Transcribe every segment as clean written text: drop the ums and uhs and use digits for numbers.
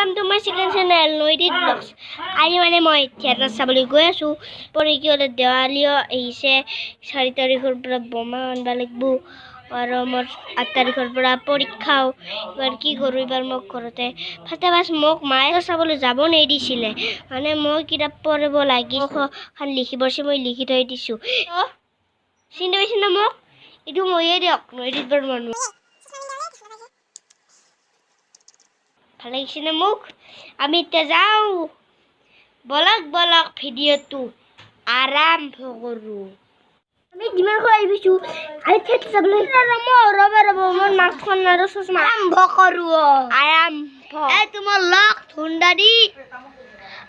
Welcome to my second channel, Noidit Vlogs. আজি মানে মই থিয়েটাৰ চাবলৈ গৈ আছো। পৰীক্ষা দেৱালীও আহিছে। 4 তাৰিখৰ পৰা বোমা আনব লাগিব আৰু মোৰ 8 তাৰিখৰ পৰা পৰীক্ষাও। এবাৰ কি কৰো এবাৰ মোক ঘৰতে ফাতে বাস মোক মায়ে চাবলৈ যাব নিদিছিলে। মানে মই কিতাপ পঢ়িব লাগি খান লিখিবছে মই লিখি থৈ দিছো। চিনি পাইছ না মোক? এইটো মইয়ে দিয়ক নৈদিত বৰ্মন। ভালে লাগিছে না মোক? আমি এতিয়া যাওঁ। বলক ভিডিঅ'টো আৰম্ভ কৰোঁ। আমি যিমান কৈ আহিছোঁ আৰু থিয়েটাৰ চাবলৈ ৰ'ব মোৰ মাস্কখন আৰু চশমা আৰম্ভ কৰোঁ। এই তোমাৰ লগ ধুন্দা দি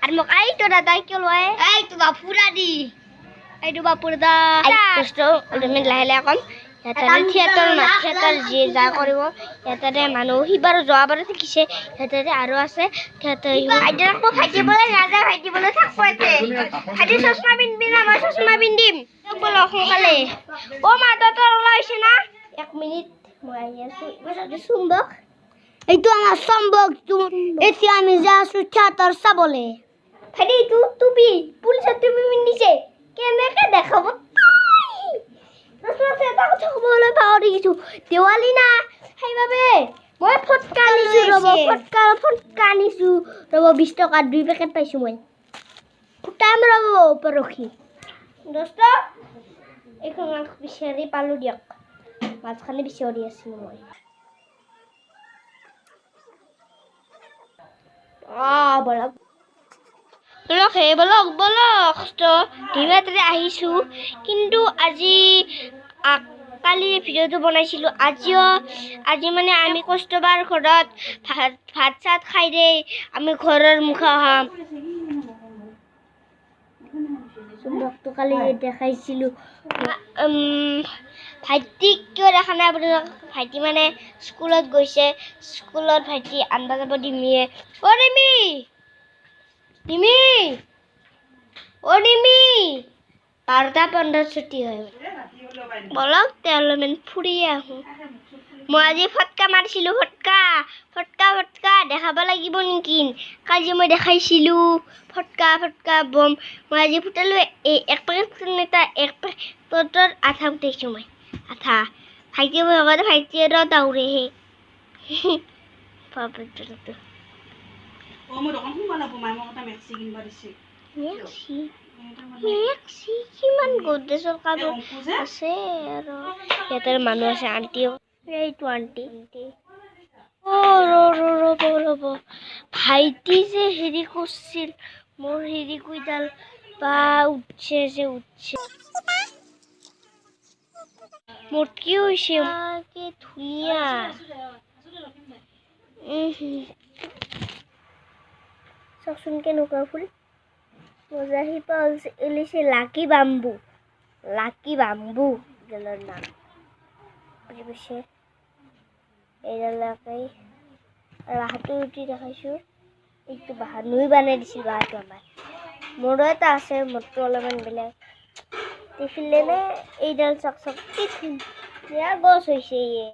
আৰু মোক এইটো দাদা কিয় লয়? এইটো বাপুৰা দি লাহে কম থিয়েটাৰ যি যা কৰিব ইয়াতে মানুহ সিবাৰ যোৱাবাৰ থাকিছে সিহঁতে আৰু আছে ভাইটিবলৈ নাযায় ভাইটিবলৈ থাকব ভাইটি চশমা পিন্ধিবি না মই চশমা পিন্ধিম ব'ল সোনকালে অ' মা তহঁতৰ ওলাইছে না 1 মিনিট মই আহি আছো চুম্বক এইটো আমাৰ চম্বক এতিয়া আমি যা আছো থিয়েটাৰ চাবলৈ ভাইটি এইটো টুপি পুলিচৰ টুপি পিন্ধিছে কেনেকে দেখাব দেৱালী না সেইবাবে মই ফটকা আনিছো ৰ'ব 20 টকা 2 পেকেট পাইছো মই ফুটাম ৰ'ব পৰখি দোস্ত এইখন মাছ বিচাৰি পালো দিয়ক মাছখানি বিচাৰি আছিলো মই বলক ধীৰে আহিছো কিন্তু আজি কালি ভিডিঅ'টো বনাইছিলো আজি মানে আমি কষ্টবাৰ ঘৰত ভাত চাত খাই দেই আমি ঘৰৰ মুখা খাম চুম্বকটো কালি দেখাইছিলো ভাইটিক কিয় দেখা নাই আপুনি ভাইটি মানে স্কুলত গৈছে স্কুলত ভাইটি আনবা যাব ডিমিয়ে ডিমি 12:15 ছুটি হয় বলক তেওঁলোকে ফুৰি আহোঁ মই আজি ফটকা মাৰিছিলো ফটকা দেখাব লাগিব নেকি কালি মই দেখাইছিলো ফটকা বম মই আজি ফুটালো 1 পেকেট এক পেকেটৰ আধা ফুটাইছো মই আধা ভাইটি আৰু দাউৰেহে কিমান গদ্ৰেজৰ কাপোৰ আছে আৰু ইয়াতে মানুহ আছে আন্টিও এইটো আন্টি ৰ'ব ভাইটি যে হেৰি কৰিছিল মোৰ হেৰি কুইডাল বা উঠছে মোৰ কি হৈছে কি ধুনীয়া চাওকচোন কেনেকুৱা ফুল মজা এলিছে লাকি বাম্বু এডালৰ নাম বুজি পাইছে এইডালকে বাহাটো উঠি দেখাইছোঁ এইটো বাহা নুই বনাই দিছিল বাহাটো আমাৰ মোৰো এটা আছে মোৰটো অলপমান বেলেগ দেখিলে নে এইডাল চাওক কি ধুনীয়া গছ হৈছে